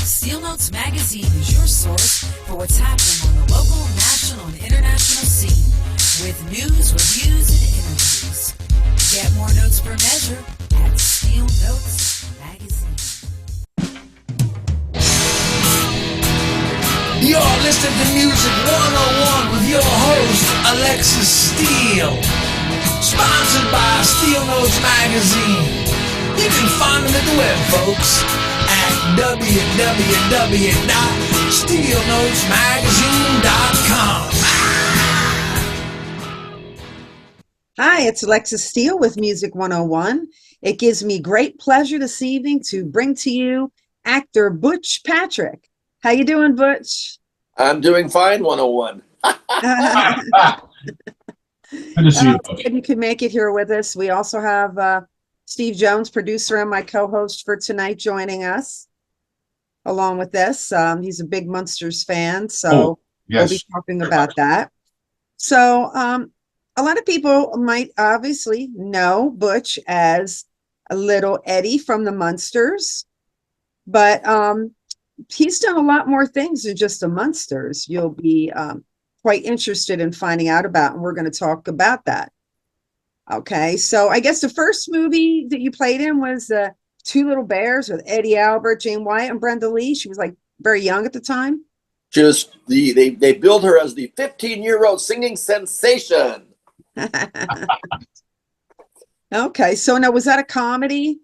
Steel Notes Magazine is your source for what's happening on the local, national, and international scene with news, reviews, and interviews. Get more notes per measure at Steel Notes Magazine. You're listening to Music 101 with your host, Alexxis Steele. Sponsored by Steel Notes Magazine. You can find them at the web, folks, at www.steelnotesmagazine.com. Hi, it's Alexxis Steele with Music 101. It gives me great pleasure this evening to bring to you actor Butch Patrick. How you doing, Butch? I'm doing fine, 101. Good to see you. Glad you could make it here with us. We also have Steve Jones, producer and my co-host for tonight, joining us along with this. He's a big Munsters fan, so Yes. we'll be talking about that. So a lot of people might obviously know Butch as a little Eddie from the Munsters, but he's done a lot more things than just the Munsters. You'll be quite interested in finding out about, and we're going to talk about that. Okay, so I guess the first movie that you played in was Two Little Bears with Eddie Albert, Jane Wyatt, and Brenda Lee. She was like very young at the time. Just they billed her as the 15-year-old singing sensation. Okay, so now was that a comedy?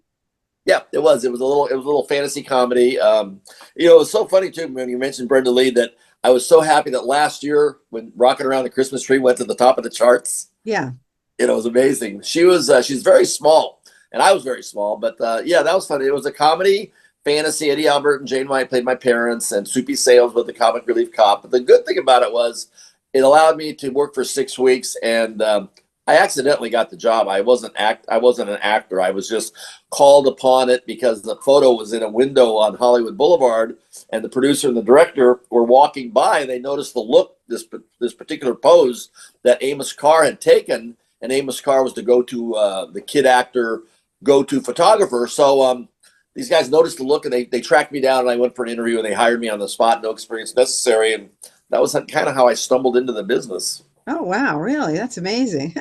Yeah, it was. It was a little fantasy comedy. It was so funny too when you mentioned Brenda Lee that I was so happy that last year when Rockin' Around the Christmas Tree went to the top of the charts. Yeah. It was amazing. She's very small, and I was very small, but yeah, that was funny. It was a comedy, fantasy. Eddie Albert and Jane White played my parents, and Soupy Sales was the comic relief cop. But the good thing about it was it allowed me to work for 6 weeks, and I accidentally got the job. I wasn't an actor. I was just called upon it because the photo was in a window on Hollywood Boulevard, and the producer and the director were walking by, and they noticed the look, this particular pose that Amos Carr had taken. And Amos Carr was the the kid actor, go-to photographer. So these guys noticed the look, and they tracked me down, and I went for an interview, and they hired me on the spot, no experience necessary. And that was kind of how I stumbled into the business. Oh, wow. Really? That's amazing.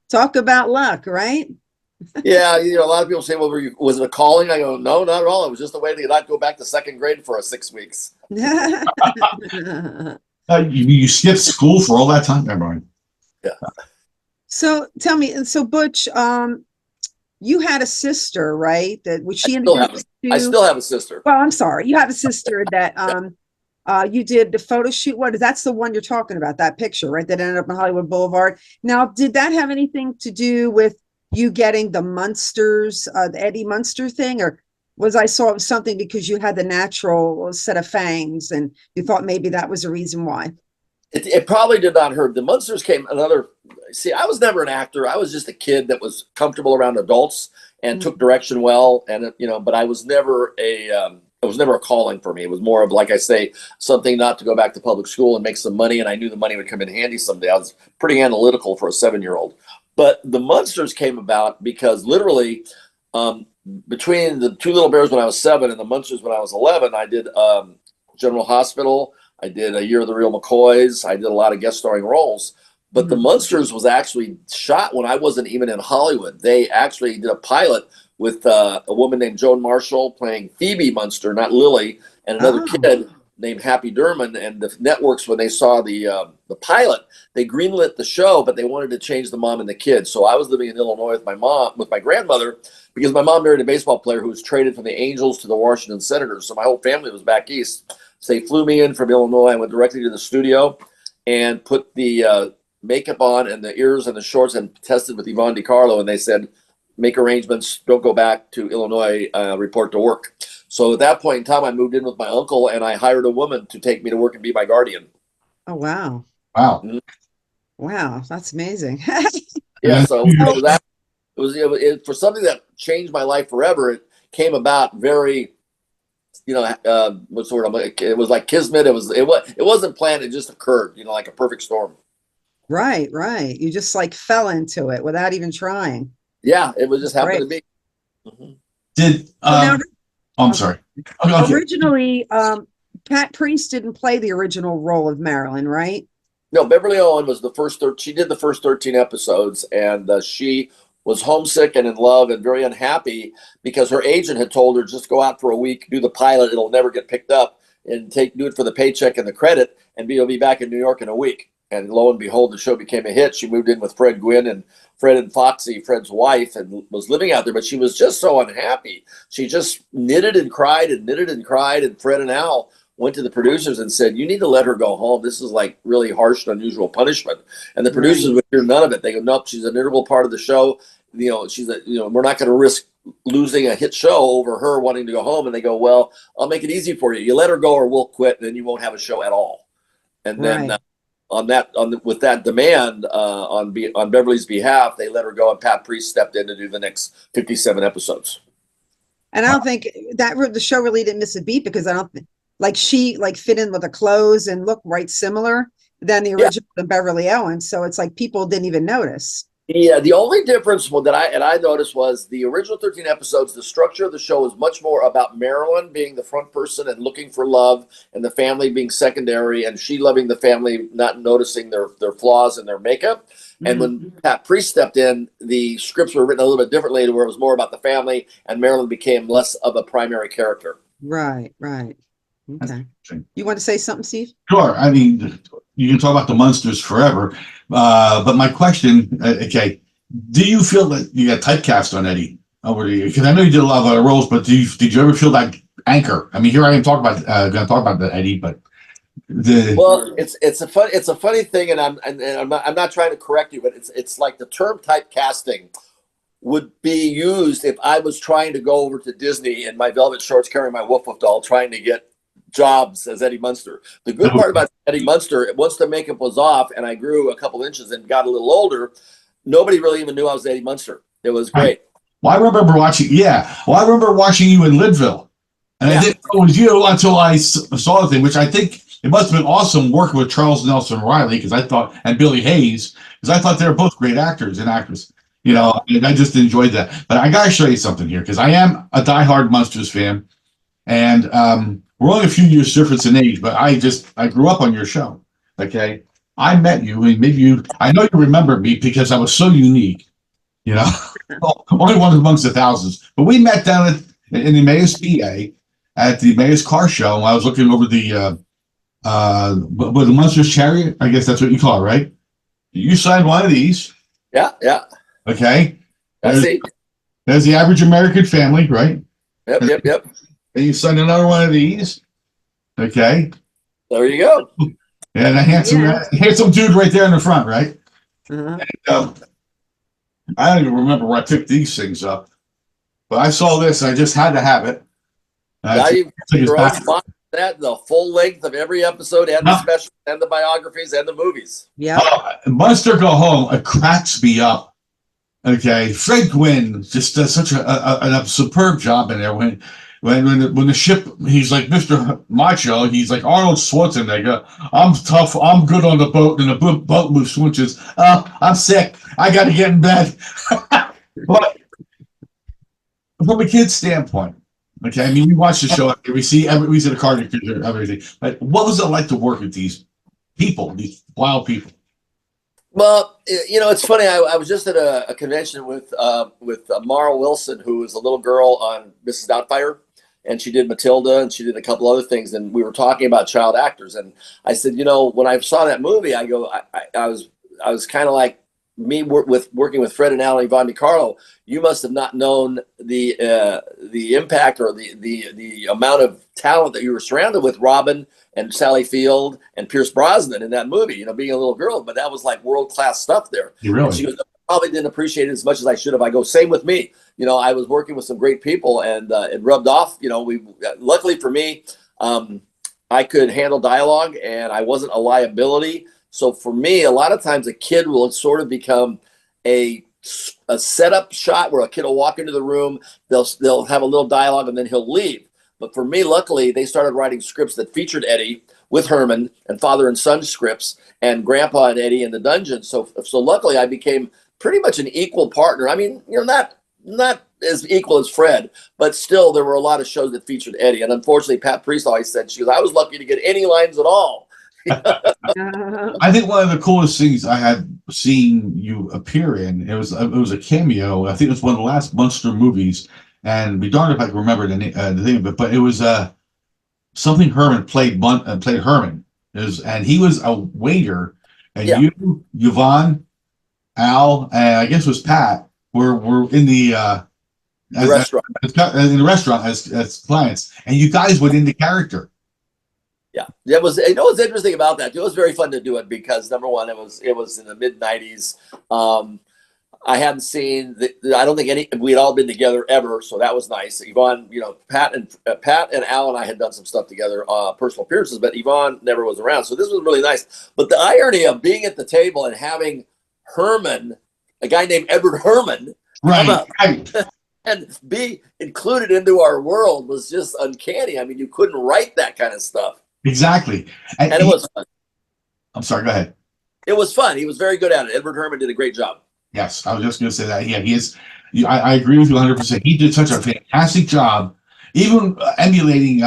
Talk about luck, right? Yeah. A lot of people say, well, was it a calling? I go, no, not at all. It was just a way to not go back to second grade for 6 weeks. You skipped school for all that time? Never mind. Yeah. So tell me, and so Butch, you had a sister, right? That was she? I still have a sister. Well, I'm sorry, you have a sister that you did the photo shoot. That's the one you're talking about? That picture, right? That ended up on Hollywood Boulevard. Now, did that have anything to do with you getting the Munsters, the Eddie Munster thing, or I saw it was something because you had the natural set of fangs, and you thought maybe that was the reason why? It probably did not hurt. The Munsters came see, I was never an actor. I was just a kid that was comfortable around adults and took direction well. And, but I was never it was never a calling for me. It was more of, like I say, something not to go back to public school and make some money. And I knew the money would come in handy someday. I was pretty analytical for a 7-year-old. But the Munsters came about because literally between the Two Little Bears when I was 7 and the Munsters when I was 11, I did General Hospital. I did A Year of the Real McCoys. I did a lot of guest starring roles. But the Munsters was actually shot when I wasn't even in Hollywood. They actually did a pilot with a woman named Joan Marshall playing Phoebe Munster, not Lily, and another kid named Happy Durman. And the networks, when they saw the pilot, they greenlit the show, but they wanted to change the mom and the kids. So I was living in Illinois with my grandmother, because my mom married a baseball player who was traded from the Angels to the Washington Senators. So my whole family was back east. So they flew me in from Illinois. I went directly to the studio and put the makeup on and the ears and the shorts and tested with Yvonne DiCarlo. And they said, make arrangements, don't go back to Illinois, report to work. So at that point in time, I moved in with my uncle, and I hired a woman to take me to work and be my guardian. Oh, wow. Wow. Mm-hmm. Wow. That's amazing. Yeah. So that was for something that changed my life forever. It came about very, what's the word? It was like kismet. It wasn't planned. It just occurred, like a perfect storm. Right. You just like fell into it without even trying. Yeah, it was just happened to be. Mm-hmm. Oh, I'm sorry. Okay. Originally, Pat Priest didn't play the original role of Marilyn, right? No, Beverly Owen was the first. She did the first 13 episodes, and she was homesick and in love and very unhappy because her agent had told her just go out for a week, do the pilot. It'll never get picked up, and do it for the paycheck and the credit, and you'll be back in New York in a week. And lo and behold, the show became a hit. She moved in with Fred Gwynn and Fred and Foxy, Fred's wife, and was living out there. But she was just so unhappy. She just knitted and cried and knitted and cried. And Fred and Al went to the producers and said, you need to let her go home. This is like really harsh and unusual punishment. And the producers would hear none of it. They go, nope, she's an integral part of the show. You know, we're not going to risk losing a hit show over her wanting to go home. And they go, well, I'll make it easy for you. You let her go or we'll quit, and then you won't have a show at all. And then with that demand on Beverly's behalf, they let her go, and Pat Priest stepped in to do the next 57 episodes. And I don't think that the show really didn't miss a beat, because I don't think she fit in with the clothes and looked right similar than the original Beverly Owens. So it's like people didn't even notice. Yeah, the only difference that I noticed was the original 13 episodes, the structure of the show was much more about Marilyn being the front person and looking for love, and the family being secondary, and she loving the family, not noticing their flaws in their makeup. Mm-hmm. And when Pat Priest stepped in, the scripts were written a little bit differently, where it was more about the family, and Marilyn became less of a primary character. Right. Okay. You want to say something, Steve? Sure. I mean, you can talk about the Munsters forever, but my question, okay, do you feel that you got typecast on Eddie over the years? Because I know you did a lot of other roles, but did you ever feel that anchor? I mean, here I am going to talk about the Eddie, but it's a funny thing, and I'm not trying to correct you, but it's like the term typecasting would be used if I was trying to go over to Disney in my velvet shorts carrying my Woof Woof doll, trying to get jobs as Eddie Munster. The good part about Eddie Munster, once the makeup was off and I grew a couple inches and got a little older, nobody really even knew I was Eddie Munster. It was great. Well, I remember watching you in Lidville, and I didn't know it was you until I saw the thing, which I think it must have been awesome working with Charles Nelson Riley, and Billy Hayes, because I thought they were both great actors and actresses. You know, and I just enjoyed that. But I got to show you something here, because I am a diehard Munsters fan, and we're only a few years difference in age, but I grew up on your show. Okay. I met you, and I know you remember me because I was so unique, you know, only one amongst the thousands, but we met down in the Emmaus, PA at the Emmaus car show. And I was looking over the Munsters chariot. I guess that's what you call it, right? You signed one of these. Yeah. Okay. There's the average American family, right? Yep. And you signed another one of these. Okay. There you go. And a handsome dude right there in the front, right? Uh-huh. And, I don't even remember where I picked these things up, but I saw this and I just had to have it. The full length of every episode, and the special, and the biographies, and the movies. Yeah. Munster Go Home, it cracks me up. Okay. Fred Gwynn just does such a superb job in there. When the ship, he's like Mr. Macho, he's like Arnold Schwarzenegger. I'm tough, I'm good on the boat, and the boat moves switches. I'm sick, I got to get in bed. But from a kid's standpoint, okay, I mean, we watch the show, we see the cartoons and everything. But what was it like to work with these people, these wild people? Well, you know, it's funny. I was just at a convention with Mara Wilson, who was a little girl on Mrs. Doubtfire, and she did Matilda, and she did a couple other things. And we were talking about child actors, and I said, you know, when I saw that movie, I was kind of like me working with Fred and Al and Yvonne DiCarlo. You must have not known the impact or the amount of talent that you were surrounded with, Robin and Sally Field and Pierce Brosnan in that movie, you know, being a little girl, but that was like world-class stuff there. Really? She goes, I probably didn't appreciate it as much as I should have. I go, same with me. You know, I was working with some great people, and it rubbed off. You know, luckily for me, I could handle dialogue and I wasn't a liability. So for me, a lot of times a kid will sort of become a setup shot where a kid will walk into the room, they'll have a little dialogue, and then he'll leave. But for me, luckily, they started writing scripts that featured Eddie with Herman, and father and son scripts, and Grandpa and Eddie in the dungeon. So luckily, I became pretty much an equal partner. I mean, you know, not as equal as Fred, but still there were a lot of shows that featured Eddie. And unfortunately, Pat Priest always said, she goes, I was lucky to get any lines at all. I think one of the coolest things I had seen you appear in, it was a cameo. I think it was one of the last Munster movies, and be darned if I can remember the thing of it. But it was something Herman played Herman, and he was a waiter, and you, Yvonne, Al, and I guess it was Pat were in the restaurant in the restaurant as clients, and you guys went into character. Yeah, it was. You know what's interesting about that? It was very fun to do it because number one, it was in the mid '90s. I hadn't seen. I don't think we'd all been together ever, so that was nice. Yvonne, you know, Pat and Al and I had done some stuff together, personal appearances, but Yvonne never was around, so this was really nice. But the irony of being at the table and having Herman, a guy named Edward Herman, come up and be included into our world was just uncanny. I mean, you couldn't write that kind of stuff. Exactly. And it was fun. I'm sorry, go ahead. It was fun. He was very good at it. Edward Herman did a great job. Yes, I was just going to say that. Yeah, he is. I agree with you 100%. He did such a fantastic job, even emulating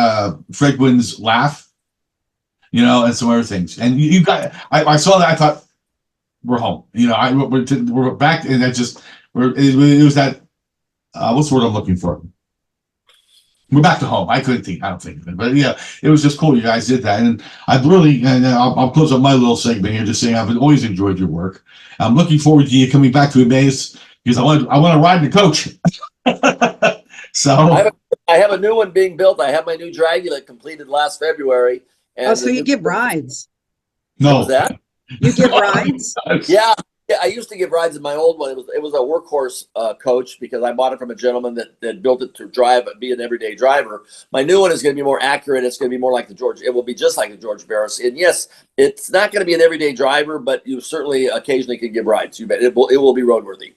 Fred Gwynne's laugh, you know, and some other things. And you got, I saw that. I thought, we're home. You know, we're back, and that just, it was that, what's the word I'm looking for? We're back to home. I don't think of it, but yeah, it was just cool. You guys did that, and I've really, and I'll close up my little segment here, just saying I've always enjoyed your work. I'm looking forward to you coming back to Emmaus because I want to ride the coach. So I have a new one being built. I have my new Dragula completed last February. And so you give rides? No, was that you give rides? Yeah. Yeah, I used to give rides in my old one. It was a workhorse coach because I bought it from a gentleman that built it to be an everyday driver. My new one is going to be more accurate. It's going to be more like it will be just like the George Barris. And yes, it's not going to be an everyday driver, but you certainly occasionally can give rides. You bet it will be roadworthy.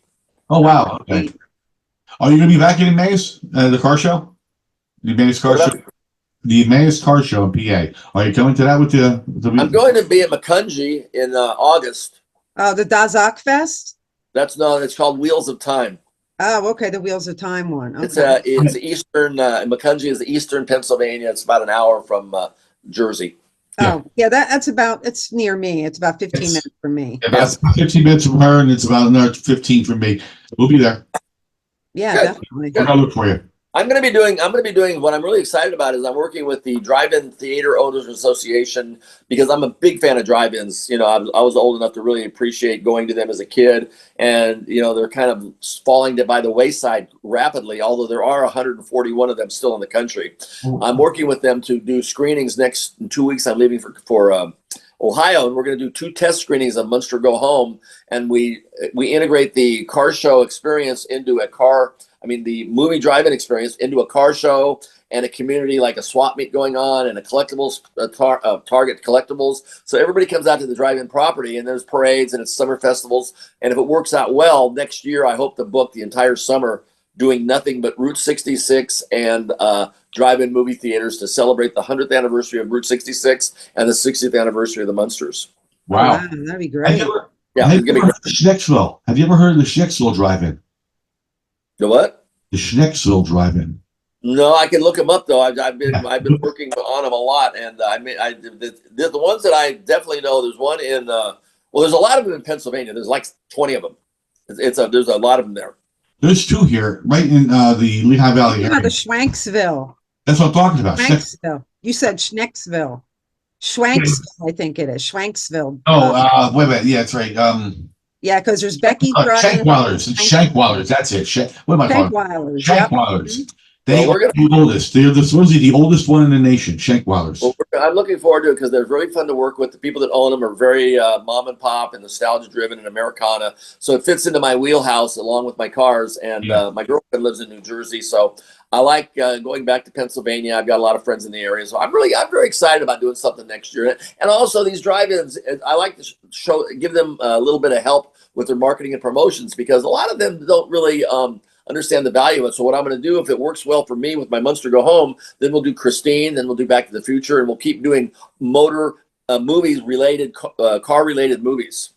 Oh wow! Okay. Are you going to be back in Emmaus, the car show? The Emmaus car show. The Emmaus car show in PA. Are you coming to that with the? I'm going to be at McCungy in August. Oh, the Dazak Fest? It's called Wheels of Time. Oh, okay, the Wheels of Time one. Okay. It's eastern, McCungy is eastern Pennsylvania. It's about an hour from Jersey. Oh, yeah, it's near me. It's about 15 minutes from me. About 15 minutes from her, and it's about another 15 from me. We'll be there. Yeah, good. Definitely. We're gonna look for you. I'm going to be doing what I'm really excited about is I'm working with the Drive-In Theater Owners Association because I'm a big fan of drive-ins. You know, I was old enough to really appreciate going to them as a kid, and you know they're kind of falling by the wayside rapidly. Although there are 141 of them still in the country. I'm working with them to do screenings in 2 weeks. I'm leaving for Ohio, and we're going to do 2 test screenings of Munster Go Home, and we integrate the car show experience into the movie drive-in experience into a car show and a community like a swap meet going on and a collectibles, Target collectibles. So everybody comes out to the drive-in property and there's parades and it's summer festivals. And if it works out well, next year I hope to book the entire summer doing nothing but Route 66 and drive-in movie theaters to celebrate the 100th anniversary of Route 66 and the 60th anniversary of the Munsters. Wow. That'd be great. Have you ever heard of the Schnecksville Drive-In? The what? The Schnecksville Drive-In. No, I can look them up though. I've been working on them a lot, and the ones that I definitely know. There's one in there's a lot of them in Pennsylvania. There's like 20 of them. There's a lot of them there. There's 2 here, right in the Lehigh Valley area. The Schwanksville. That's what I'm talking about. Schwanksville. You said Schnecksville. Schwanksville, I think it is. Schwanksville. Oh, wait a minute. Yeah, that's right. Yeah, because there's Becky. Shankwilders. Shankwilders. That's it. What am I calling? Shankwilders. Yep. They are the oldest. They're supposedly the oldest one in the nation. Shankwilders. Well, I'm looking forward to it because they're very fun to work with. The people that own them are very mom and pop and nostalgia driven and Americana. So it fits into my wheelhouse along with my cars. And my girlfriend lives in New Jersey, so I like going back to Pennsylvania. I've got a lot of friends in the area, so I'm very excited about doing something next year. And also these drive-ins, I like to give them a little bit of help with their marketing and promotions because a lot of them don't really understand the value of it. So what I'm going to do, if it works well for me with my Munster Go Home, then we'll do Christine, then we'll do Back to the Future, and we'll keep doing motor movies related, car related movies.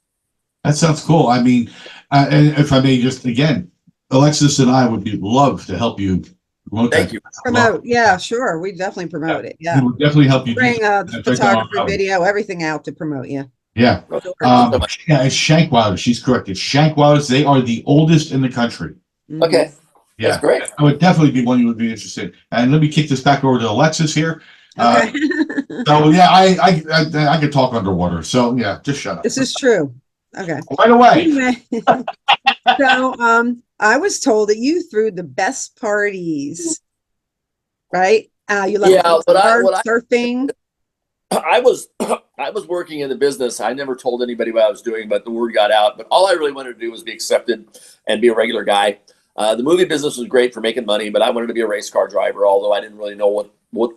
That sounds cool. I mean, and if I may just again Alexxis and I would love to help you promote Thank that. you. Promote. Yeah, sure. We definitely promote it. Yeah. We will definitely help you. Bring Check that photographer, out. video, everything out to promote you. Yeah. Okay. Yeah, it's Shankwilders. She's correct. It's Shankwilders. They are the oldest in the country. Mhm. Okay. Yeah. That's great. I would definitely be one you would be interested in. And let me kick this back over to Alexxis here. Okay. So yeah, I could talk underwater. So yeah, just shut up. This is true. Okay. Right away. Anyway, so I was told that you threw the best parties, right? You love surfing. I was working in the business. I never told anybody what I was doing, but the word got out. But all I really wanted to do was be accepted and be a regular guy. The movie business was great for making money, but I wanted to be a race car driver, although I didn't really know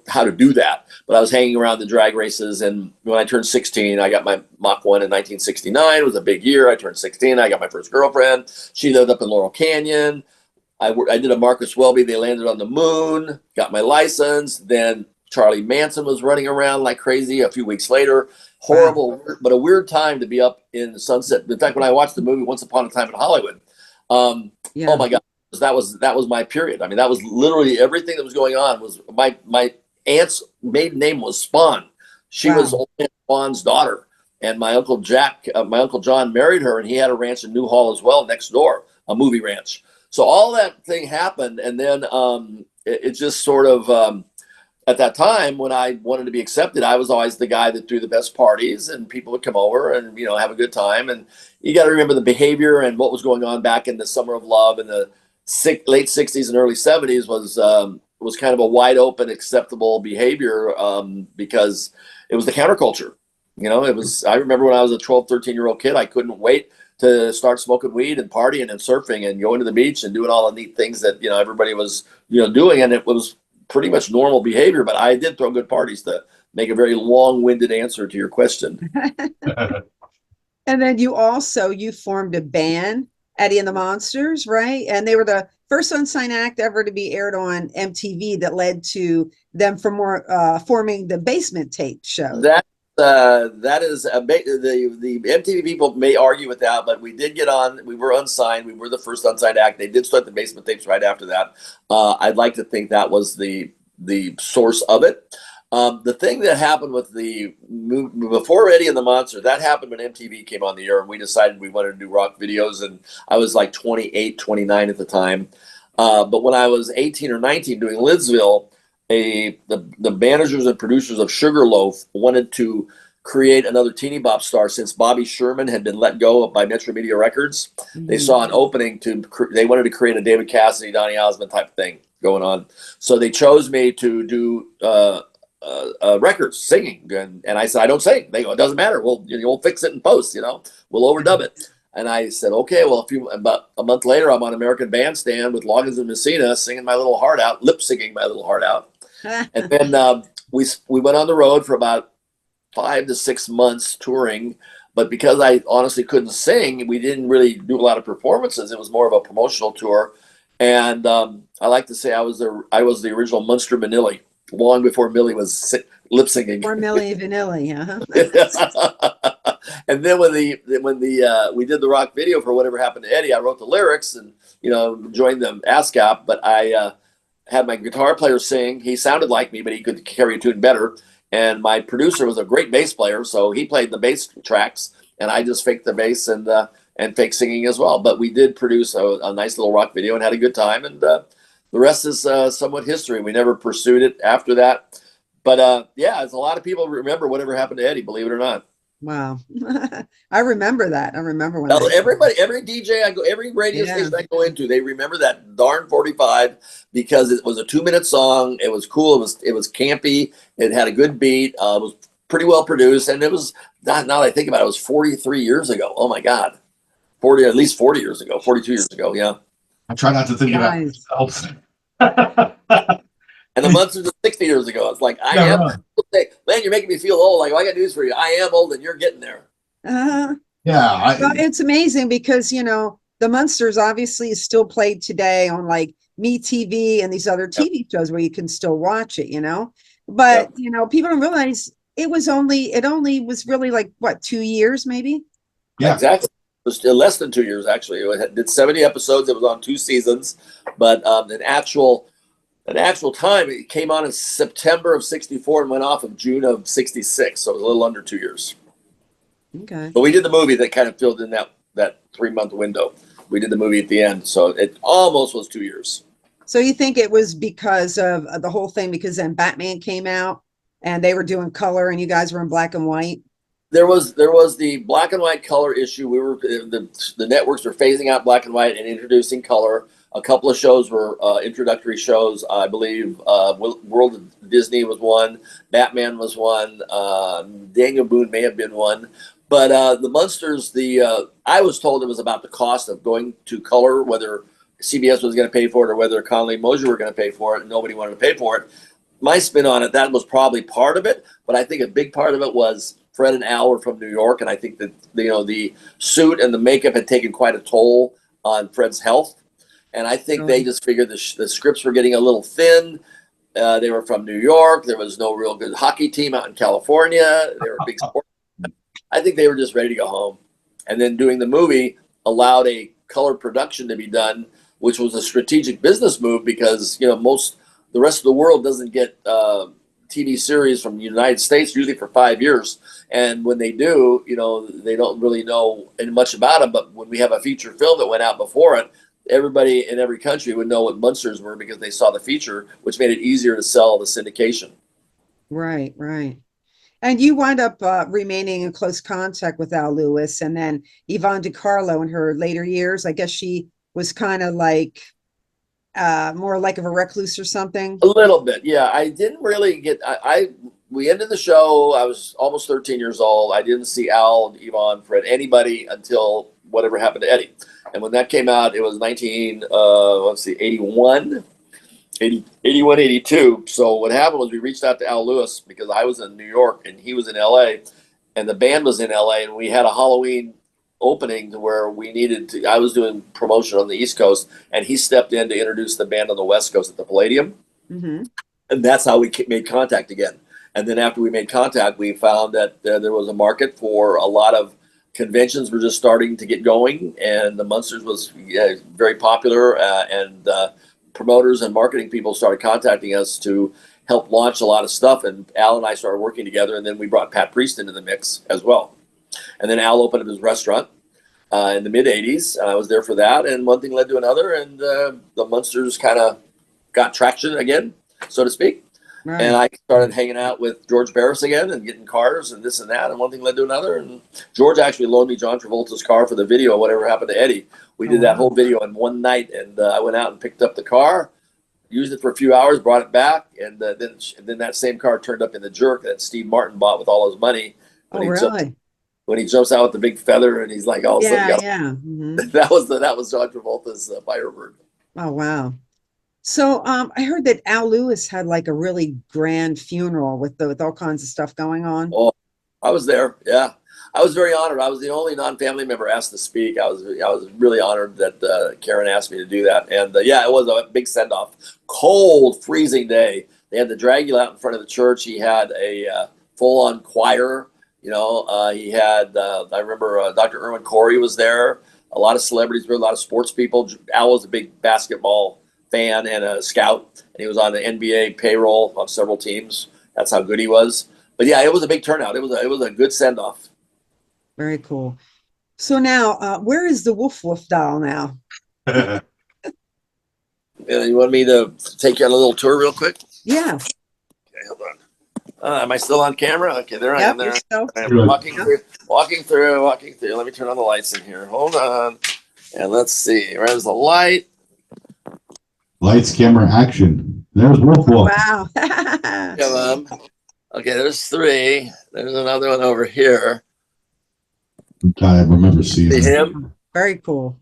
how to do that. But I was hanging around the drag races, and when I turned 16, I got my Mach 1 in 1969. It was a big year. I turned 16. I got my first girlfriend. She lived up in Laurel Canyon. I did a Marcus Welby. They landed on the moon, got my license. Then Charlie Manson was running around like crazy a few weeks later. Horrible, but a weird time to be up in the sunset. In fact, when I watched the movie Once Upon a Time in Hollywood, oh my God, that was my period. I mean, that was literally everything that was going on. Was my aunt's maiden name was Spawn. She was old man Spawn's daughter, and my uncle John married her, and he had a ranch in Newhall as well, next door, a movie ranch. So all that thing happened, and then it just sort of. At that time, when I wanted to be accepted, I was always the guy that threw the best parties, and people would come over and have a good time. And you got to remember the behavior and what was going on back in the summer of love in the late '60s and early '70s was kind of a wide open, acceptable behavior because it was the counterculture. It was. I remember when I was a 12, 13-year-old kid, I couldn't wait to start smoking weed and partying and surfing and going to the beach and doing all the neat things that everybody was doing, and it was pretty much normal behavior, but I did throw good parties, to make a very long-winded answer to your question. And then you formed a band, Eddie and the Munsters, right? And they were the first unsigned act ever to be aired on MTV that led to them forming the Basement Tape show. That is the MTV people may argue with that, but we did get on. We were unsigned. We were the first unsigned act. They did start the Basement Tapes right after that. I'd like to think that was the source of it. The thing that happened with before Eddie and the Munsters, that happened when MTV came on the air, and we decided we wanted to do rock videos. And I was like 28, 29 at the time. But when I was 18 or 19 doing Lidsville, the managers and producers of Sugarloaf wanted to create another teeny bop star since Bobby Sherman had been let go by Metro Media Records. Mm-hmm. They saw an opening they wanted to create a David Cassidy, Donny Osmond type thing going on. So they chose me to do records, singing. And I said, I don't sing. They go, it doesn't matter. We'll fix it in post, we'll overdub it. And I said, okay, well, about a month later, I'm on American Bandstand with Loggins and Messina singing my little heart out, lip syncing my little heart out. And then we went on the road for about 5 to 6 months touring. But because I honestly couldn't sing, we didn't really do a lot of performances. It was more of a promotional tour. And I like to say I was the original Munster Manilli, long before Millie was lip singing. Or Millie Vanilli, And then when we did the rock video for Whatever Happened to Eddie, I wrote the lyrics and joined the ASCAP. But I had my guitar player sing. He sounded like me, but he could carry a tune better. And my producer was a great bass player, so he played the bass tracks, and I just faked the bass and fake singing as well. But we did produce a nice little rock video and had a good time. And the rest is somewhat history. We never pursued it after that. But as a lot of people remember Whatever Happened to Eddie, believe it or not. Wow. I remember that. I remember when every DJ every radio station I go into, they remember that darn 45 because it was a 2-minute song. It was cool. It was campy. It had a good beat. It was pretty well produced. And it was, now that I think about it, it was 43 years ago. Oh my God. At least 40 years ago, 42 years ago. Yeah. I try not to think about myself. And the Munsters was 60 years ago. It's like, man, you're making me feel old. Like, I got news for you. I am old and you're getting there. Well, it's amazing because, the Munsters obviously is still played today on like MeTV and these other TV shows where you can still watch it, But, people don't realize it only was really like, what, 2 years maybe? Yeah, exactly. was less than 2 years actually. It did 70 episodes. It was on 2 seasons, but an actual time it came on in September of '64 and went off in June of '66. So it was a little under 2 years. Okay. But we did the movie that kind of filled in that 3-month window. We did the movie at the end, so it almost was 2 years. So you think it was because of the whole thing, because then Batman came out and they were doing color and you guys were in black and white? There was the black and white color issue. We were the networks were phasing out black and white and introducing color. A couple of shows were introductory shows. I believe World of Disney was one. Batman was one. Daniel Boone may have been one. But the Munsters, I was told it was about the cost of going to color, whether CBS was going to pay for it or whether Connolly and Mosier were going to pay for it, and nobody wanted to pay for it. My spin on it, that was probably part of it, but I think a big part of it was Fred and Al were from New York, and I think that the suit and the makeup had taken quite a toll on Fred's health, and I think they just figured the scripts were getting a little thin. They were from New York. There was no real good hockey team out in California. They were a big sport. I think they were just ready to go home, and then doing the movie allowed a color production to be done, which was a strategic business move because the rest of the world doesn't get TV series from the United States usually for 5 years, and when they do, they don't really know much about them. But when we have a feature film that went out before it, everybody in every country would know what Munsters were because they saw the feature, which made it easier to sell the syndication. Right, right. And you wind up remaining in close contact with Al Lewis, and then Yvonne DiCarlo in her later years. I guess she was kind of like more like of a recluse or something. A little bit, yeah. I didn't really get. We ended the show. I was almost 13 years old. I didn't see Al, Yvonne, Fred, anybody until whatever happened to Eddie. And when that came out, it was 81, 82. So what happened was we reached out to Al Lewis because I was in New York and he was in LA, and the band was in LA, and we had a Halloween opening to where we needed to. I was doing promotion on the East Coast, and he stepped in to introduce the band on the West Coast at the Palladium, and that's how we made contact again. And then after we made contact, we found that there was a market for a lot of conventions were just starting to get going, and the Munsters was very popular, and promoters and marketing people started contacting us to help launch a lot of stuff. And Al and I started working together, and then we brought Pat Priest into the mix as well. And then Al opened up his restaurant in the mid 80s, and I was there for that. And one thing led to another, and the Munsters kind of got traction again, so to speak. Right. And I started hanging out with George Barris again and getting cars and this and that. And one thing led to another. And George actually loaned me John Travolta's car for the video, whatever happened to Eddie. We did that whole video in one night. And I went out and picked up the car, used it for a few hours, brought it back. And then that same car turned up in the Jerk that Steve Martin bought with all his money. When he jumps out with the big feather and he's like, oh, that was John Travolta's Firebird. Oh, wow. So I heard that Al Lewis had like a really grand funeral with all kinds of stuff going on. Oh, I was there. Yeah, I was very honored. I was the only non-family member asked to speak. I was really honored that Karen asked me to do that. And yeah, it was a big send-off. Cold, freezing day. They had the Dragula out in front of the church. He had a full-on choir. He had. I remember Dr. Erwin Corey was there. A lot of celebrities were. A lot of sports people. Al was a big basketball fan and a scout, and he was on the NBA payroll on several teams. That's how good he was. But yeah, it was a big turnout. It was a good send off. Very cool. So now, where is the Woof Woof doll now? You want me to take you on a little tour real quick? Yeah. Okay, hold on. Am I still on camera? Okay, there I am. There I'm walking through. Let me turn on the lights in here. Hold on, and let's see. Where's the light? Lights, camera, action. There's Wolf Wolf. Wow. Okay, there's 3. There's another one over here. I remember seeing him. Very cool.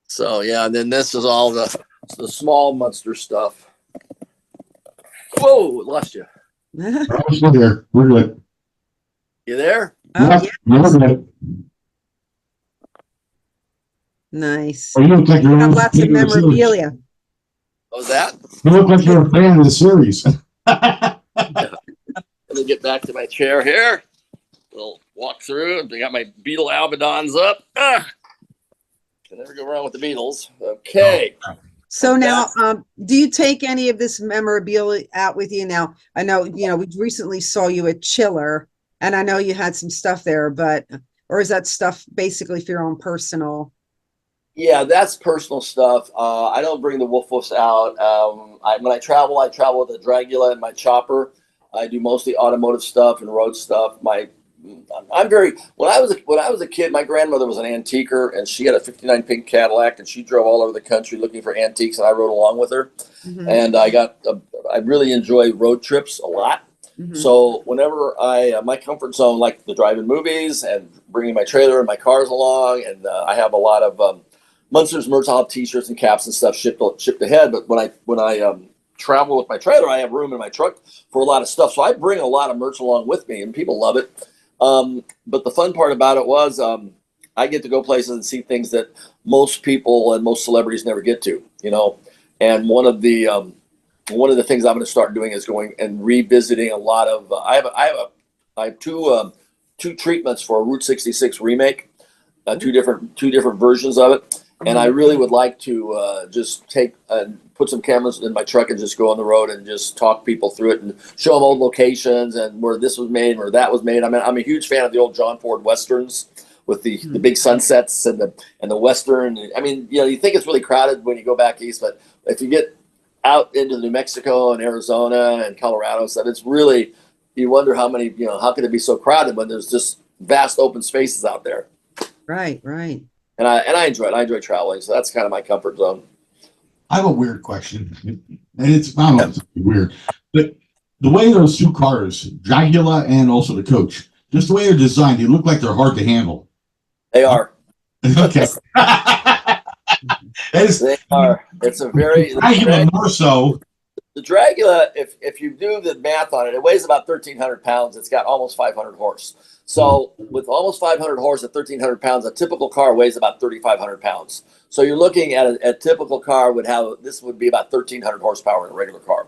So yeah, and then this is all the small Munster stuff. Whoa, lost you. I'm still here. We're good. You there? Oh, yeah. We're good. Nice. Oh, you look like you're lots of memorabilia. What was that? You look like you're a fan of the series. Let me get back to my chair here. We'll walk through. I got my Beetle Albadons up. around with the Beatles. Okay. So now, do you take any of this memorabilia out with you now? I know, we recently saw you at Chiller, and I know you had some stuff there, or is that stuff basically for your own personal? Yeah, that's personal stuff. I don't bring the Wolf out. When I travel with a Dragula and my chopper. I do mostly automotive stuff and road stuff. I'm very when I was a kid, my grandmother was an antiquer, and she had a '59 pink Cadillac, and she drove all over the country looking for antiques, and I rode along with her. Mhm. And I really enjoy road trips a lot. Mhm. So whenever my comfort zone, like the drive-in movies and bringing my trailer and my cars along, and I have a lot of Munsters merch. I'll have T-shirts and caps and stuff shipped ahead. But when I travel with my trailer, I have room in my truck for a lot of stuff. So I bring a lot of merch along with me, and people love it. But the fun part about it was I get to go places and see things that most people and most celebrities never get to, And one of the things I'm going to start doing is going and revisiting a lot of. I have two treatments for a Route 66 remake, two different versions of it, and I really would like to just take put some cameras in my truck and just go on the road and just talk people through it and show them old locations and where this was made, where that was made. I mean, I'm a huge fan of the old John Ford Westerns with the big sunsets and the Western. I mean, you think it's really crowded when you go back east, but if you get out into New Mexico and Arizona and Colorado and stuff, it's really, you wonder how could it be so crowded when there's just vast open spaces out there. Right, right. And I enjoy it. I enjoy traveling, so that's kind of my comfort zone. I have a weird question, and I don't know, it's weird, but the way those two cars, Dragula and also the coach, just the way they're designed, they look like they're hard to handle. They are. Okay. They are. It's a very Dragula more so. The Dragula, if you do the math on it, it weighs about 1,300 pounds. It's got almost 500 horse. So with almost 500 horse at 1,300 pounds, a typical car weighs about 3,500 pounds. So you're looking at a typical car would be about 1,300 horsepower in a regular car.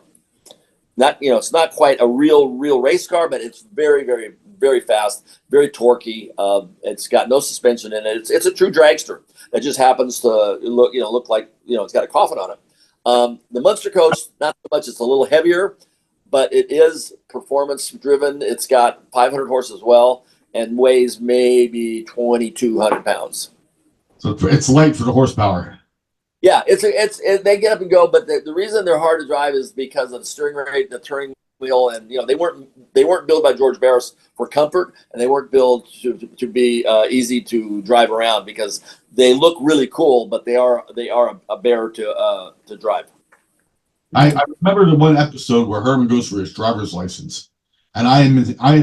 Not, it's not quite a real race car, but it's very, very, very fast, very torquey. It's got no suspension in it. It's a true dragster that just happens to look like, it's got a coffin on it. The Munster coach, not so much. It's a little heavier, but it is performance driven. It's got 500 horse as well and weighs maybe 2,200 pounds. So it's light for the horsepower. Yeah, they get up and go, but the reason they're hard to drive is because of the steering rate, the turning wheel, and they weren't built by George Barris for comfort, and they weren't built to be easy to drive around because they look really cool, but they are a bear to drive. I remember the one episode where Herman goes for his driver's license, and I am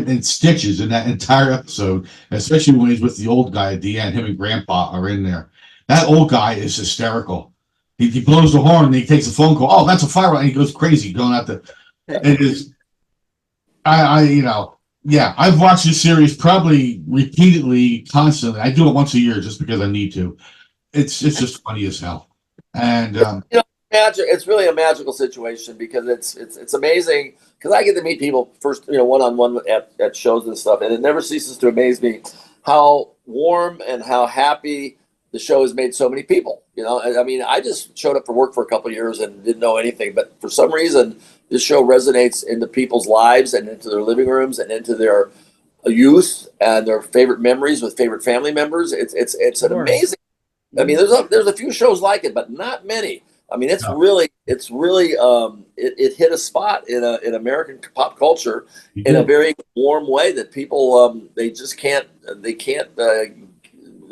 in stitches in that entire episode, especially when he's with the old guy at the end. Him and Grandpa are in there. That old guy is hysterical. He blows the horn and he takes a phone call. Oh, that's a fire! And he goes crazy going out there. It is. I've watched this series probably repeatedly, constantly. I do it once a year just because I need to. It's just funny as hell. And it's really a magical situation because it's amazing because I get to meet people first, one-on-one at shows and stuff, and it never ceases to amaze me how warm and how happy the show has made so many people. I mean, I just showed up for work for a couple of years and didn't know anything, but for some reason, this show resonates into people's lives and into their living rooms and into their youth and their favorite memories with favorite family members. It's an amazing. I mean, there's a few shows like it, but not many. I mean, it hit a spot in American pop culture in a very warm way that people they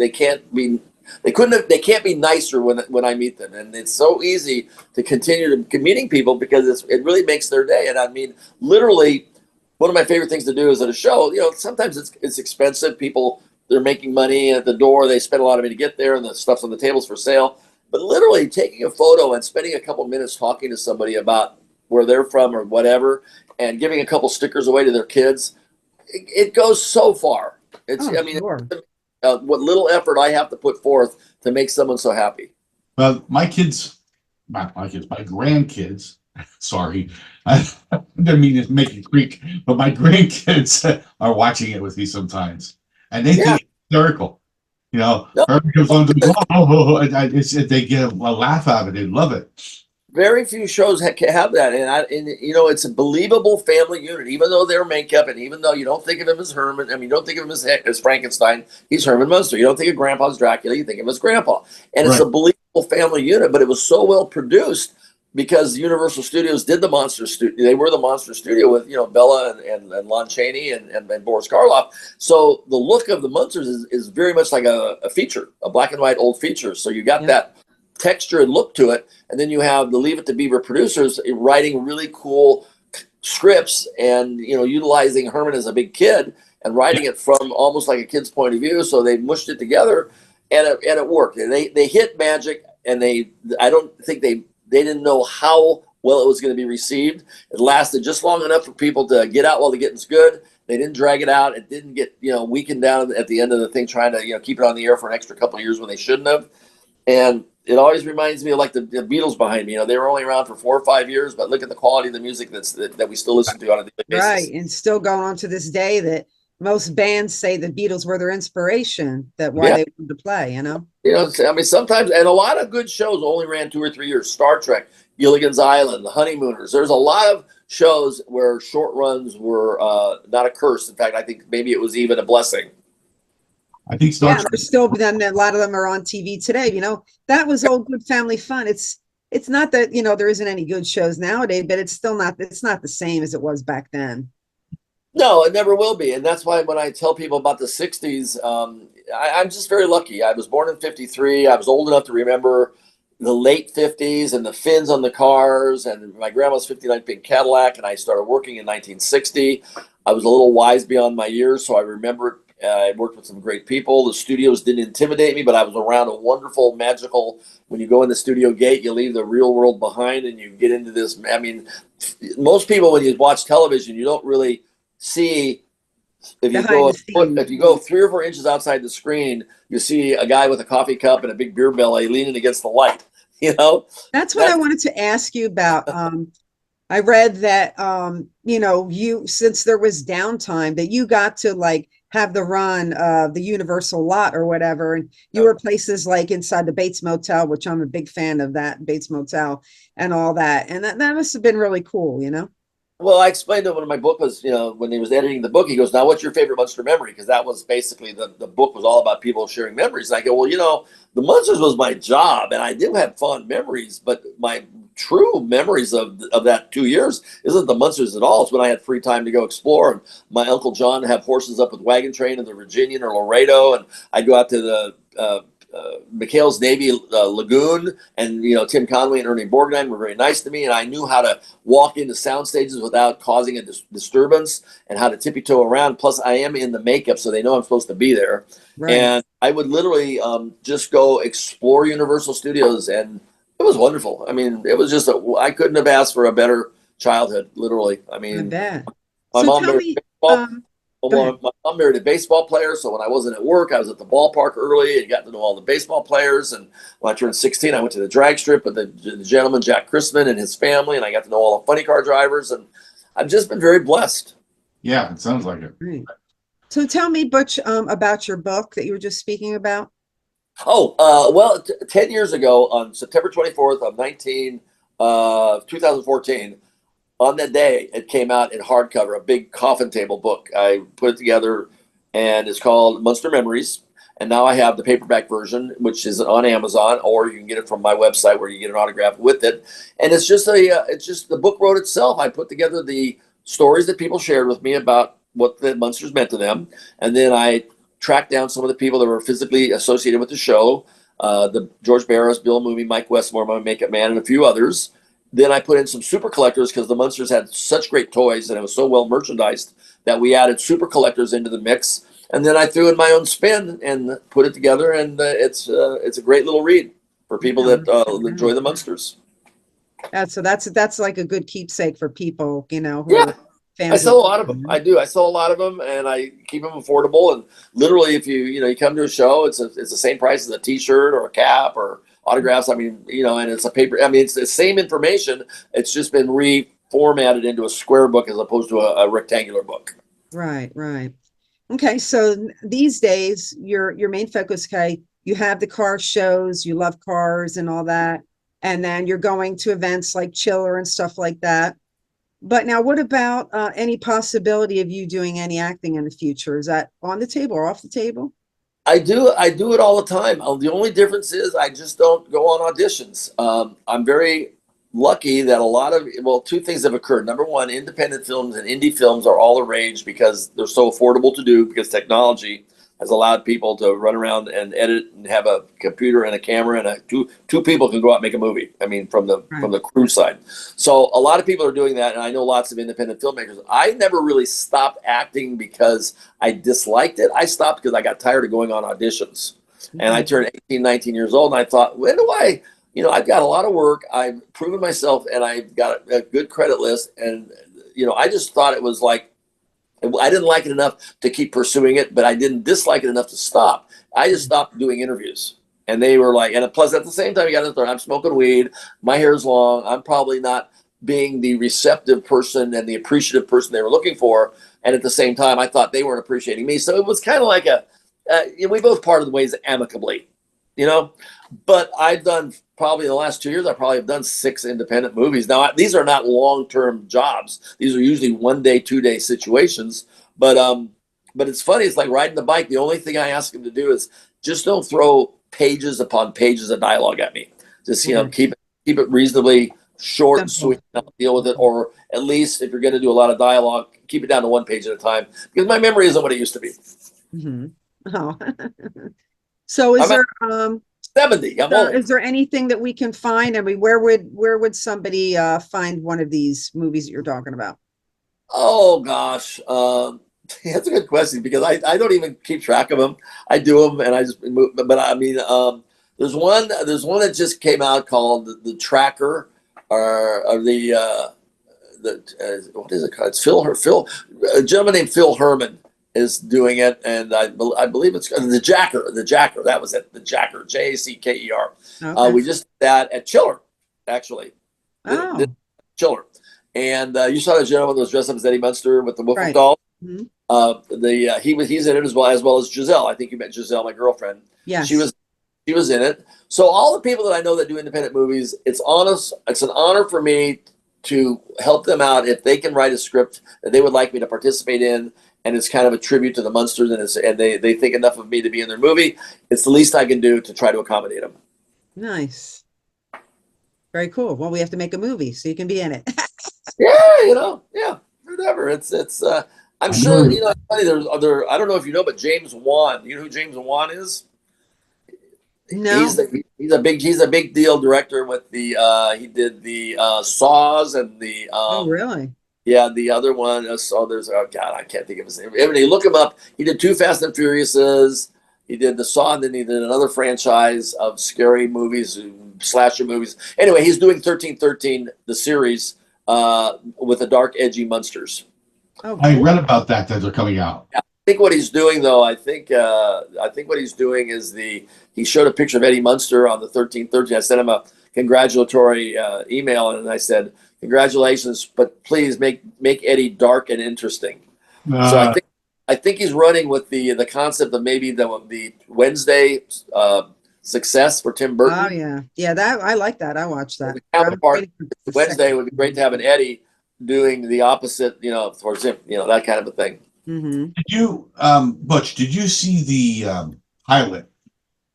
can't be nicer when I meet them, and it's so easy to continue to meeting people because it really makes their day. And I mean, literally, one of my favorite things to do is at a show. Sometimes it's expensive. People, they're making money at the door. They spend a lot of money to get there, and the stuff's on the tables for sale. But literally taking a photo and spending a couple minutes talking to somebody about where they're from or whatever, and giving a couple stickers away to their kids, it goes so far. Sure. What little effort I have to put forth to make someone so happy. Well, my grandkids, sorry, I didn't mean to make it creak, but my grandkids are watching it with me sometimes, and they think it's hysterical. You know, No, Herman comes on to they get a laugh out of it. They love it. very few shows have that, and you know, it's a believable family unit. Even though they're makeup, and even though you don't think of him as Herman, I mean, you don't think of him as Frankenstein. He's Herman Munster. You don't think of Grandpa's Dracula. You think of him as Grandpa, and it's Right. a believable family unit. But it was so well produced because Universal Studios did the Monster Studio. They were the Monster Studio with, you know, Bella and Lon Chaney and Boris Karloff. So the look of the Munsters is very much like a feature, a black and white old feature. So you got that texture and look to it, and then you have the Leave It to Beaver producers writing really cool scripts and, you know, utilizing Herman as a big kid and writing it from almost like a kid's point of view. So they mushed it together, and it worked. And they hit magic, and I don't think they didn't know how well it was going to be received. It lasted just long enough for people to get out while the getting's good. They didn't drag it out. It didn't get, you know, weakened down at the end of the thing, trying to, you know, keep it on the air for an extra couple of years when they shouldn't have. And it always reminds me of like the Beatles behind me. You know, they were only around for 4 or 5 years, but look at the quality of the music that we still listen to on a daily basis. Right, and still going on to this day that most bands say the Beatles were their inspiration, that why they wanted to play, you know? You know, I mean, sometimes, and a lot of good shows only ran 2 or 3 years. Star Trek, Gilligan's Island, The Honeymooners. There's a lot of shows where short runs were not a curse. In fact, I think maybe it was even a blessing. I think Star Trek. There's still then a lot of them are on TV today. You know, that was old good family fun. It's not that, you know, there isn't any good shows nowadays, but it's not the same as it was back then. No, it never will be. And that's why when I tell people about the 60s, I'm just very lucky. I was born in 53. I was old enough to remember the late 50s and the fins on the cars. And my grandma's 59 pink Cadillac. And I started working in 1960. I was a little wise beyond my years, so I remember I worked with some great people. The studios didn't intimidate me, but I was around a wonderful, magical, when you go in the studio gate, you leave the real world behind and you get into this. I mean, most people, when you watch television, you don't really see, if you go 3 or 4 inches outside the screen, you see a guy with a coffee cup and a big beer belly leaning against the light. You know, that's what I wanted to ask you about. I read that you know, you, since there was downtime, that you got to like have the run of the Universal lot or whatever, and you were places like inside the Bates Motel, which I'm a big fan of, that Bates Motel and all that, and that must have been really cool, you know. Well, I explained to him when my book was, you know, when he was editing the book, he goes, "Now, what's your favorite Munster memory?" Because that was basically the book was all about people sharing memories. And I go, "Well, you know, the Munsters was my job, and I do have fond memories, but my true memories of that 2 years isn't the Munsters at all. It's when I had free time to go explore. And my Uncle John would have horses up with wagon train in the Virginian or Laredo, and I'd go out to the McHale's Navy Lagoon, and, you know, Tim Conway and Ernie Borgnine were very nice to me, and I knew how to walk into sound stages without causing a disturbance and how to tippy toe around. Plus, I am in the makeup, so they know I'm supposed to be there. Right. And I would literally just go explore Universal Studios, and it was wonderful. I mean, it was just I couldn't have asked for a better childhood, literally. I mean, my mom married my mom married a baseball player, so when I wasn't at work, I was at the ballpark early and got to know all the baseball players. And when I turned 16, I went to the drag strip with the gentleman Jack Christman and his family, and I got to know all the funny car drivers. And I've just been very blessed. Yeah, it sounds like it. Right. So tell me, Butch, about your book that you were just speaking about. Well, 10 years ago, on September 24th of 2014, on that day, it came out in hardcover, a big coffin table book. I put it together, and it's called Munster Memories. And now I have the paperback version, which is on Amazon, or you can get it from my website where you get an autograph with it. And it's just the book wrote itself. I put together the stories that people shared with me about what the Munsters meant to them. And then I tracked down some of the people that were physically associated with the show, the George Barris, Bill Mooney, Mike Westmore, my makeup man, and a few others. Then I put in some super collectors because the Munsters had such great toys and it was so well merchandised that we added super collectors into the mix. And then I threw in my own spin and put it together, and it's a great little read for people that enjoy the Munsters. That's like a good keepsake for people, you know. I sell a lot of them. I do. I sell a lot of them, and I keep them affordable. And literally, if you come to a show, it's the same price as a T-shirt or a cap or autographs. I mean, and it's a paper. I mean, it's the same information. It's just been reformatted into a square book as opposed to a rectangular book. Right. Okay, so these days your main focus, okay, you have the car shows, you love cars and all that, and then you're going to events like Chiller and stuff like that. But now, what about any possibility of you doing any acting in the future? Is that on the table or off the table? I do it all the time. The only difference is I just don't go on auditions. I'm very lucky that a lot of, well, two things have occurred. Number one, independent films and indie films are all the rage because they're so affordable to do, because technology has allowed people to run around and edit and have a computer and a camera, and two people can go out and make a movie. I mean, from the crew side. So a lot of people are doing that, and I know lots of independent filmmakers. I never really stopped acting because I disliked it. I stopped because I got tired of going on auditions. And I turned 18, 19 years old, and I thought, when do I, I've got a lot of work. I've proven myself, and I've got a good credit list. And, I just thought it was like, I didn't like it enough to keep pursuing it, but I didn't dislike it enough to stop. I just stopped doing interviews. And they were like, and plus at the same time, you got to throw, I'm smoking weed, my hair's long, I'm probably not being the receptive person and the appreciative person they were looking for. And at the same time, I thought they weren't appreciating me. So it was kind of like we both parted ways amicably, But I've done, probably in the last 2 years, I probably have done 6 independent movies. Now, these are not long-term jobs. These are usually 1 day, 2 day situations. But it's funny. It's like riding the bike. The only thing I ask them to do is just don't throw pages upon pages of dialogue at me. Just, keep it reasonably short and sweet. I'll deal with it. Or at least if you're going to do a lot of dialogue, keep it down to 1 page at a time, because my memory isn't what it used to be. Mm-hmm. Oh. So is there 70. I'm old. Is there anything that we can find? I mean, where would somebody find one of these movies that you're talking about? Oh gosh, that's a good question, because I don't even keep track of them. I do them and I just move. But I mean, there's one that just came out called the Tracker, or the what is it called? It's a gentleman named Phil Herman is doing it, and I believe it's the Jacker. The Jacker, that was it. The Jacker, Jacker. Okay. We just did that at Chiller, actually. Oh. Chiller, and you saw the gentleman that was dressed up as Eddie Munster with the Wolf Right. doll. Mm-hmm. He's in it as well as Giselle. I think you met Giselle, my girlfriend. Yes. She was in it. So all the people that I know that do independent movies, it's an honor for me to help them out if they can write a script that they would like me to participate in. And it's kind of a tribute to the Munsters, and they think enough of me to be in their movie. It's the least I can do to try to accommodate them. Nice. Very cool. Well, we have to make a movie so you can be in it. Yeah, whatever. I'm sure, it's funny, there's other, I don't know if you know, but James Wan, you know who James Wan is? No. He's a big deal director with he did the Saws and the Oh, really? Yeah, the other one. There's God, I can't think of his name. Anyway, look him up. He did 2 Fast and Furiouses. He did the Saw, and then he did another franchise of scary movies, slasher movies. Anyway, he's doing 1313, the series, with the dark, edgy Munsters. Oh, I cool. read about that they're coming out. I think what he's doing, though, I think what he's doing is he showed a picture of Eddie Munster on the 1313. I sent him a congratulatory email, and I said, congratulations, but please make Eddie dark and interesting. So I think he's running with the concept of maybe the Wednesday success for Tim Burton. Oh, yeah. That I like that. I watched that. The counterpart Wednesday would be great to have an Eddie doing the opposite, towards him, that kind of a thing. Mm-hmm. Did you, Butch? Did you see the pilot?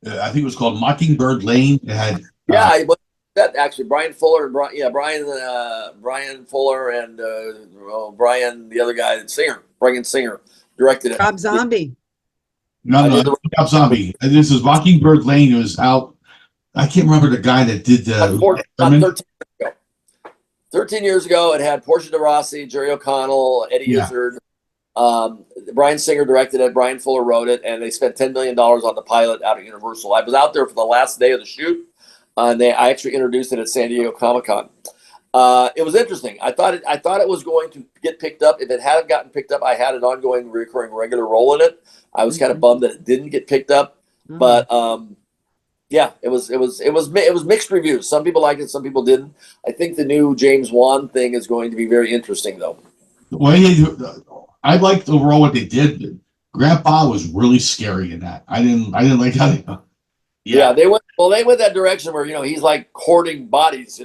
I think it was called Mockingbird Lane. It had That actually Brian Fuller and Brian Fuller and Brian, the other guy, Brian Singer directed it. Rob Zombie. No, Rob Zombie. This is Mockingbird Lane. It was out. I can't remember the guy that did the. 13 years ago, it had Portia de Rossi, Jerry O'Connell, Eddie Izzard. Brian Singer directed it. Brian Fuller wrote it, and they spent $10 million on the pilot out at Universal. I was out there for the last day of the shoot. I actually introduced it at San Diego Comic-Con. It was interesting. I thought it was going to get picked up. If it hadn't gotten picked up, I had an ongoing, recurring, regular role in it. I was kind of bummed that it didn't get picked up, but it was mixed reviews. Some people liked it, some people didn't. I think the new James Wan thing is going to be very interesting, though. Well, I liked overall what they did. Grandpa was really scary in that. I didn't like how they. Yeah, they went that direction where he's like hoarding bodies.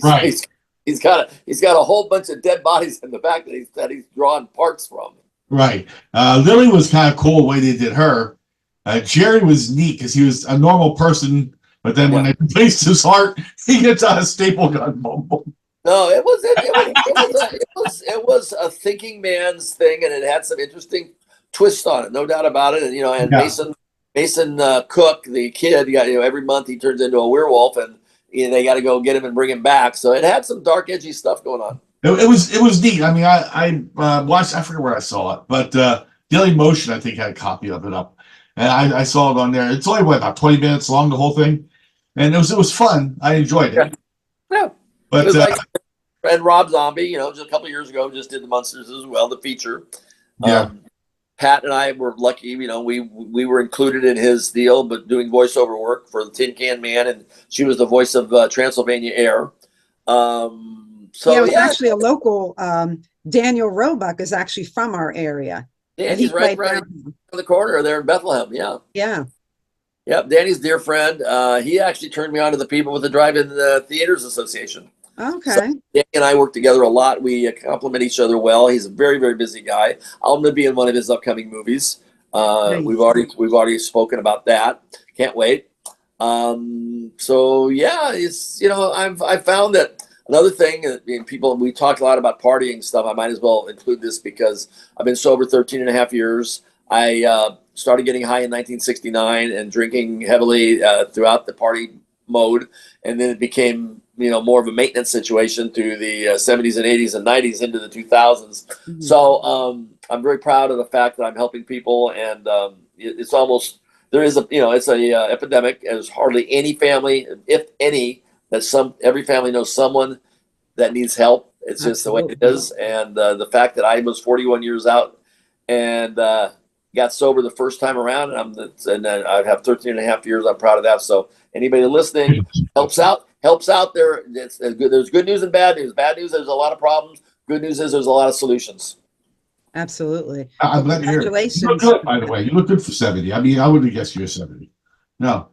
Right. He's got a whole bunch of dead bodies in the back that he's drawing parts from. Right. Lily was kind of cool the way they did her. Jerry was neat because he was a normal person, but then when they replaced his heart, he gets out a staple gun. Boom, boom. No, it was a thinking man's thing, and it had some interesting twists on it, no doubt about it. And Mason Cook, the kid, every month he turns into a werewolf, and they got to go get him and bring him back. So it had some dark, edgy stuff going on. It was neat. I mean, I watched. I forget where I saw it, but Daily Motion I think had a copy of it up, and I saw it on there. It's only about 20 minutes long, the whole thing, and it was fun. I enjoyed it. Yeah. But and Rob Zombie, just a couple of years ago, just did the Munsters as well, the feature. Yeah. Pat and I were lucky, we were included in his deal, but doing voiceover work for the Tin Can Man, and she was the voice of Transylvania Air. So it was actually a local. Daniel Roebuck is actually from our area. Yeah, he's right on the corner there in Bethlehem. Yeah. Yeah. Yep. Danny's a dear friend. He actually turned me on to the people with the Drive-In Theaters Association. Okay. So Danny and I work together a lot. We complement each other well. He's a very, very busy guy. I'm going to be in one of his upcoming movies. Nice. We've already spoken about that. Can't wait. So yeah, it's I found that. Another thing, we talked a lot about partying stuff. I might as well include this because I've been sober 13 and a half years. I started getting high in 1969 and drinking heavily throughout the party mode. And then it became, more of a maintenance situation through the 70s and 80s and 90s into the 2000s. Mm-hmm. So I'm very proud of the fact that I'm helping people. And it's almost, there is it's a epidemic. There's hardly any family, if any, every family knows someone that needs help. It's just the way it is. And the fact that I was 41 years out and got sober the first time around, and I have 13 and a half years. I'm proud of that. So anybody listening helps out there. It's good. There's good news and bad news. Bad news, there's a lot of problems. Good news is there's a lot of solutions. Absolutely. I'm glad to hear it. Congratulations. You look good, by the way. You look good for 70. I mean, I wouldn't have guessed you're 70. No.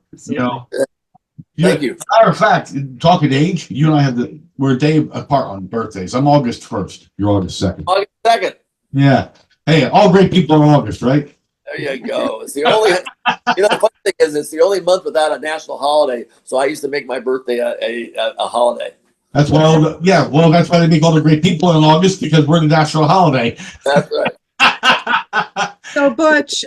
Thank you. Matter of fact, talking age, you and I we're a day apart on birthdays. I'm August 1st. You're August 2nd. August 2nd. Yeah. Hey, all great people in August, right? There you go. It's the only, the funny thing is it's the only month without a national holiday. So I used to make my birthday a holiday. That's why, that's why they make all the great people in August, because we're the national holiday. That's right. So Butch,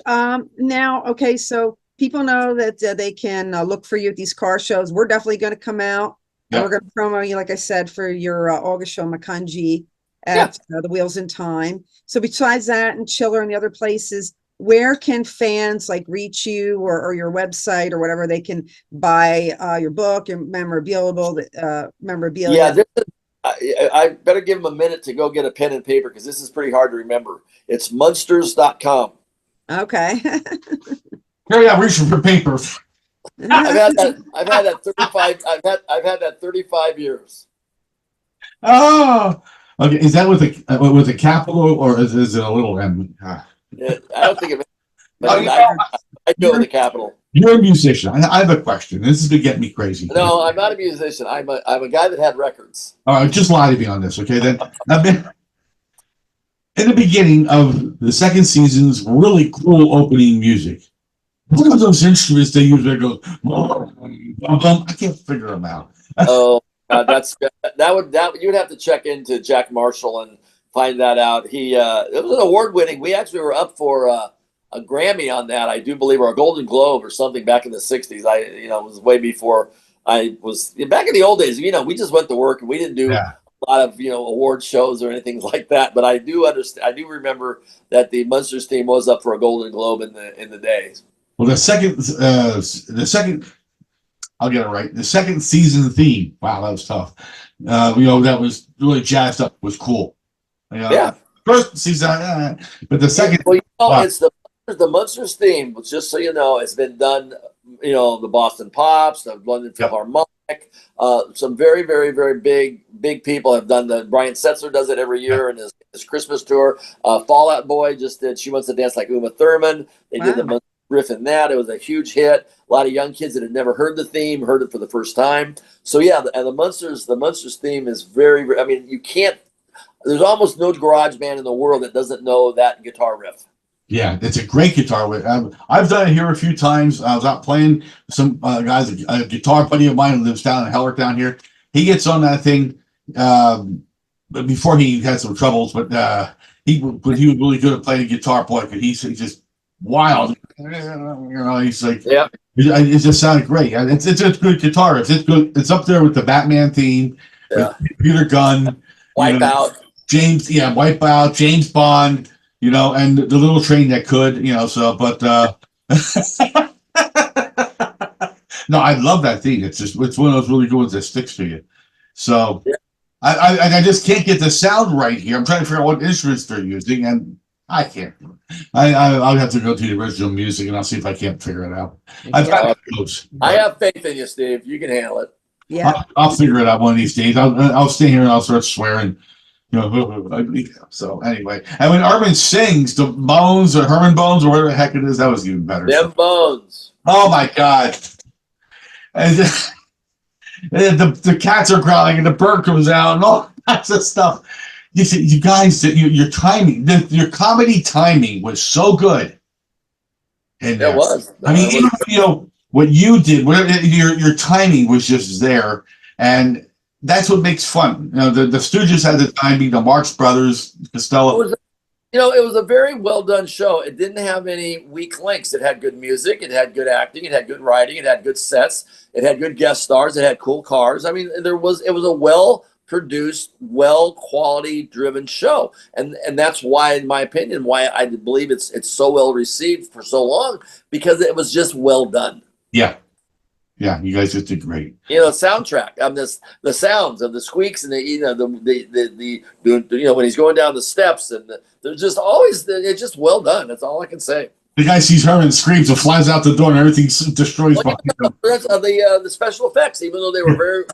so people know that they can look for you at these car shows. We're definitely going to come out. Yep. And we're going to promo you, like I said, for your August show, Makanji, at the Wheels in Time. So besides that and Chiller and the other places, where can fans reach you or your website or whatever? They can buy your book, your memorabilia. Yeah, I better give them a minute to go get a pen and paper because this is pretty hard to remember. It's Munsters.com. Okay. Carry out reaching for paper. I've had that 35. I've had that 35 years. Oh, okay. Is that with a capital or is it a little M? Yeah, I don't think it. I go with the capital. You're a musician. I have a question. This is going to get me crazy. No, I'm not a musician. I'm a guy that had records. All right, just lie to me on this, okay? Then I've been in the beginning of the second season's really cool opening music. What are those instruments they use? That goes, I can't figure them out. Oh, that you'd have to check into Jack Marshall and find that out. It was an award-winning. We actually were up for a Grammy on that, I do believe, or a Golden Globe or something back in the 60s. It was way before I was back in the old days. We just went to work and we didn't do a lot of award shows or anything like that. But I do understand. I do remember that the Munsters team was up for a Golden Globe in the days. Well, the second, I'll get it right. The second season theme. Wow, that was tough. That was really jazzed up. Was cool. First season, but the second. Well, it's the Munsters theme. Just so you know, it's been done. The Boston Pops, the London Philharmonic, Some very, very, very big people have done the. Brian Setzler does it every year in his Christmas tour. Fall Out Boy just did She Wants to Dance Like Uma Thurman. They did the riff in that. It was a huge hit. A lot of young kids that had never heard the theme heard it for the first time. So yeah, and the Munsters theme is very. I mean, you can't. There's almost no garage band in the world that doesn't know that guitar riff. Yeah, it's a great guitar. I've done it here a few times. I was out playing some guys. A guitar buddy of mine who lives down in Heller down here. He gets on that thing before he had some troubles, but he was really good at playing guitar. Boy, he's just wild. You know, he's like, yeah. It just sounded great. It's a good guitar. It's good. It's up there with the Batman theme, with Peter Gunn, Wipeout, James. Yeah, Wipeout, James Bond. You know, and the little train that could, you know, so, but, no, I love that thing. It's one of those really good ones that sticks to you. So I just can't get the sound right here. I'm trying to figure out what instruments they're using, and I can't. I'll have to go to the original music, and I'll see if I can't figure it out. I've got those. I have faith in you, Steve. You can handle it. Yeah. I'll figure it out one of these days. I'll stay here and I'll start swearing. So anyway, and when Armin sings the Bones or Herman Bones or whatever the heck it is, that was even better. Them Bones. Oh my God! And the cats are growling and the bird comes out and all kinds of stuff. You guys, your timing, your comedy timing was so good. And it was. I mean, even, you know what you did. Your timing was just there, and that's what makes fun. You know, the Stooges had the timing, the Marx Brothers, Costello. It was a very well done show. It didn't have any weak links. It had good music. It had good acting. It had good writing. It had good sets. It had good guest stars. It had cool cars. I mean, it was a well produced, well quality driven show, and that's why, in my opinion, why I believe it's so well received for so long, because it was just well done. Yeah. Yeah, you guys just did great. You know, soundtrack. The sounds of the squeaks and the when he's going down the steps, and there's just always it's just well done. That's all I can say. The guy sees Herman, screams, and flies out the door, and everything destroys. The special effects, even though they were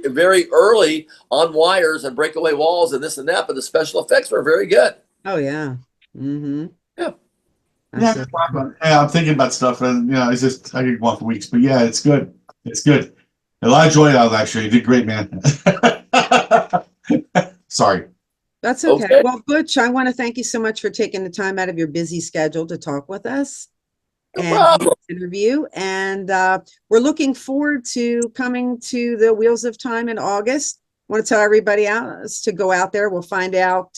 very early on wires and breakaway walls and this and that, but the special effects were very good. Oh yeah. Mm-hmm. Yeah. Yeah, I'm thinking about stuff, and it's just I could go on for weeks, but yeah, it's good. It's good. A lot of joy out of that show. You did great, man. Sorry. That's okay. Well, Butch, I want to thank you so much for taking the time out of your busy schedule to talk with us and interview. And we're looking forward to coming to the Wheels of Time in August. I want to tell everybody else to go out there. We'll find out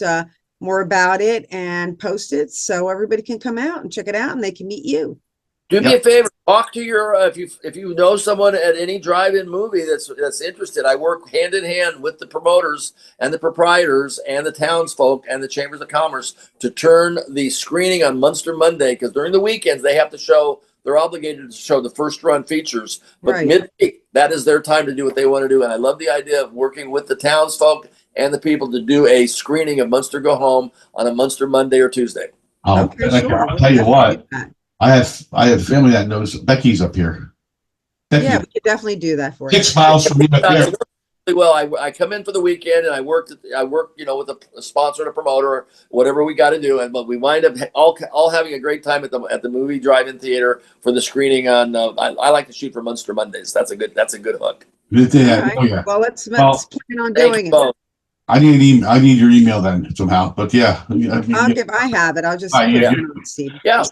more about it and post it so everybody can come out and check it out and they can meet you. Do me a favor, talk to your if you know someone at any drive-in movie that's interested. I work hand in hand with the promoters and the proprietors and the townsfolk and the chambers of commerce to turn the screening on Munster Monday, because during the weekends they're obligated to show the first run features, but midweek, that is their time to do what they want to do. And I love the idea of working with the townsfolk and the people to do a screening of Munster Go Home on a Munster Monday or Tuesday. Oh, okay, sure. I'll tell you what, I have family that knows Becky's up here. Becky. Yeah, we could definitely do that for you. 6 miles from me up there. Well, I come in for the weekend and I work with a sponsor and a promoter, or whatever we got to do, but we wind up all having a great time at the movie drive-in theater for the screening on. I like to shoot for Munster Mondays. That's a good hook. Yeah. Right. Oh, yeah. Well, let's plan on doing it. I need your email then somehow, but yeah. I have it. I'll just yeah,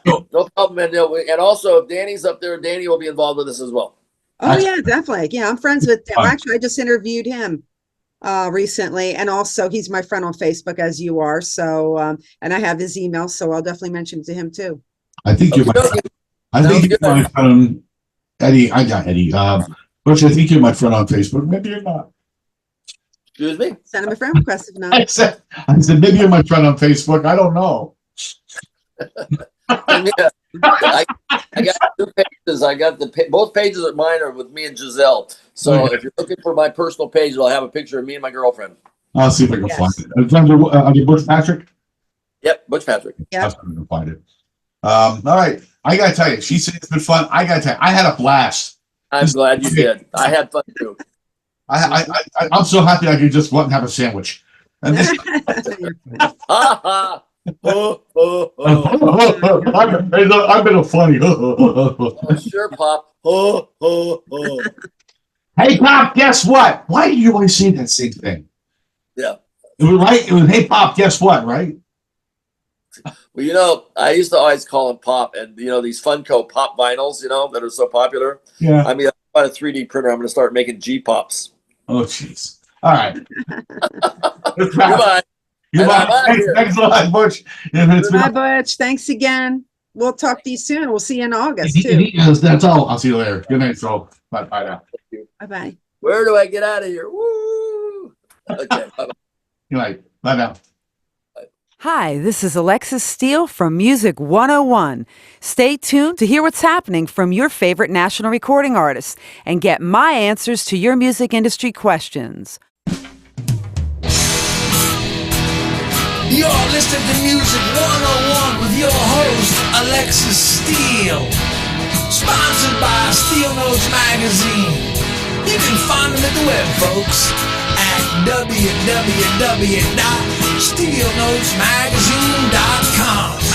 no problem. And also, if Danny's up there, Danny will be involved with this as well. Oh yeah, definitely. Yeah, I'm friends with him. Actually, I just interviewed him recently, and also he's my friend on Facebook, as you are. So, and I have his email, so I'll definitely mention it to him too. I think you're my friend, Eddie. I got Eddie. Butch, I think you're my friend on Facebook. Maybe you're not. Excuse me? Send him a friend request if not. I said maybe you're my friend on Facebook. I don't know. I got 2 pages. I got both pages of mine are with me and Giselle. So if you're looking for my personal page, I'll have a picture of me and my girlfriend. I'll see if I can find it. Are you Butch Patrick? Yep, Butch Patrick. Yeah. I'm gonna find it. All right. I gotta tell you, she said it's been fun. I gotta tell you, I had a blast. I'm glad you did. I had fun too. I'm so happy I could just go out and have a sandwich. And this, Ha ha. Oh, oh, oh. I've been a funny. Oh, sure, Pop. Oh, oh, oh. Hey, Pop, guess what? Why do you always say that same thing? Yeah. It was right. It was, hey, Pop, guess what? Right? Well, I used to always call him Pop, and these Funko Pop vinyls, that are so popular. Yeah. I mean, I bought a 3D printer. I'm going to start making G Pops. Oh, jeez. All right. Goodbye. Thanks a lot, Butch. Bye, Butch. Thanks again. We'll talk to you soon. We'll see you in August too. That's all. I'll see you later. Good night, so bye now. Bye-bye. Where do I get out of here? Woo! Okay. Bye-bye. Good night. Bye now. Hi, this is Alexxis Steele from Music 101. Stay tuned to hear what's happening from your favorite national recording artists and get my answers to your music industry questions. You're listening to Music 101 with your host, Alexxis Steele. Sponsored by Steel Notes Magazine. You can find them at the web, folks, at www.steelnotesmagazine.com.